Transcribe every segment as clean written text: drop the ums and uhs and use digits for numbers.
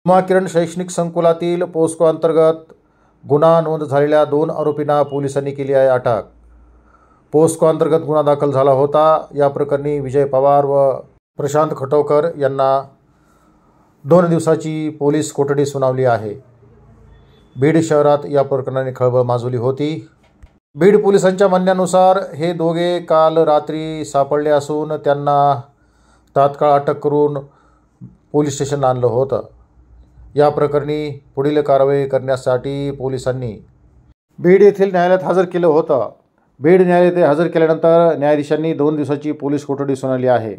उमा किरण शैक्षणिक संकुलातील पोस्को अंतर्गत गुन्हा नोंद झालेल्या 2 आरोपींना पोलिसांनी केली आहे अटक। पोस्को अंतर्गत गुन्हा दाखल झाला होता। या प्रकरणी विजय पवार व प्रशांत खटोकर यांना 2 दिवसाची पोलीस कोठडी सुनावली आहे। बीड शहरात या प्रकरणाने खळबळ माजवली होती। बीड पोलिसांच्या म्हणण्यानुसार हे दोघे काल रात्री सापडले असून त्यांना तात्काळ अटक करून पोलीस स्टेशनला आणलं होतं। या प्रकरणी पुढील कारवाई करण्यासाठी पोलिसांनी बीड येथील न्यायालयात हजर केलं होतं। बीड न्यायालयात हजर केल्यानंतर न्यायाधीशांनी 2 दिवसाची पोलीस कोठडी सुनावली आहे।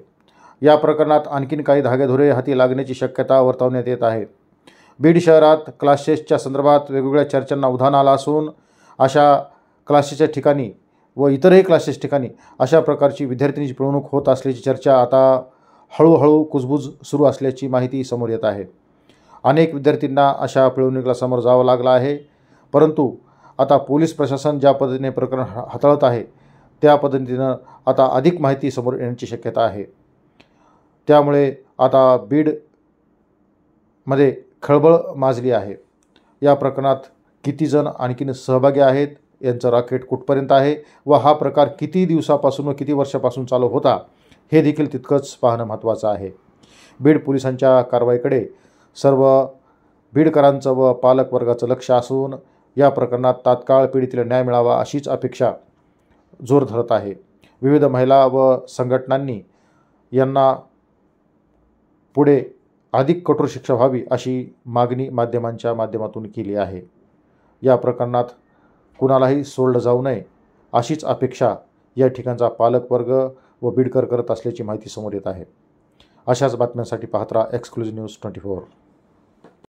या प्रकरणात आणखीन काही धागेधोरे हाती लागण्याची शक्यता वर्तवण्यात येत आहे। बीड शहरात क्लासेसच्या संदर्भात वेगवेगळ्या चर्चांना उधाण आलं असून अशा क्लासेसच्या ठिकाणी व इतरही क्लासेस ठिकाणी अशा प्रकारची विद्यार्थिनीची पिळवणूक होत असल्याची चर्चा आता हळूहळू कुजबूज सुरू असल्याची माहिती समोर येत आहे। अनेक विद्यार्थ्यांना अशा पिळवणुकीला समोर जावं लागलं आहे, परंतु आता पोलीस प्रशासन ज्या पद्धतीने प्रकरण हाताळत आहे त्या पद्धतीनं आता अधिक माहिती समोर येण्याची शक्यता आहे। त्यामुळे आता बीडमध्ये खळबळ माजली आहे। या प्रकरणात किती जण आणखीन सहभागी आहेत, यांचं रॉकेट कुठपर्यंत आहे व हा प्रकार किती दिवसापासून व किती वर्षापासून चालू होता हे देखील तितकंच पाहणं महत्त्वाचं आहे। बीड पोलिसांच्या कारवाईकडे सर्व बीडकरांचं व पालक वर्गाचं लक्ष असून या प्रकरणात तात्काळ पीडितेला न्याय मिळावा अशीच अपेक्षा जोर धरत आहे। विविध महिला व संघटनांनी यांना पुढे अधिक कठोर शिक्षा व्हावी अशी मागणी माध्यमांच्या माध्यमातून केली आहे। या प्रकरणात कुणालाही सोडलं जाऊ नये अशीच अपेक्षा या ठिकाणचा पालकवर्ग व बीडकर करत असल्याची माहिती समोर येत आहे। अशाच बातम्यांसाठी पाहत राहा एक्सक्लुझिव्ह न्यूज 24।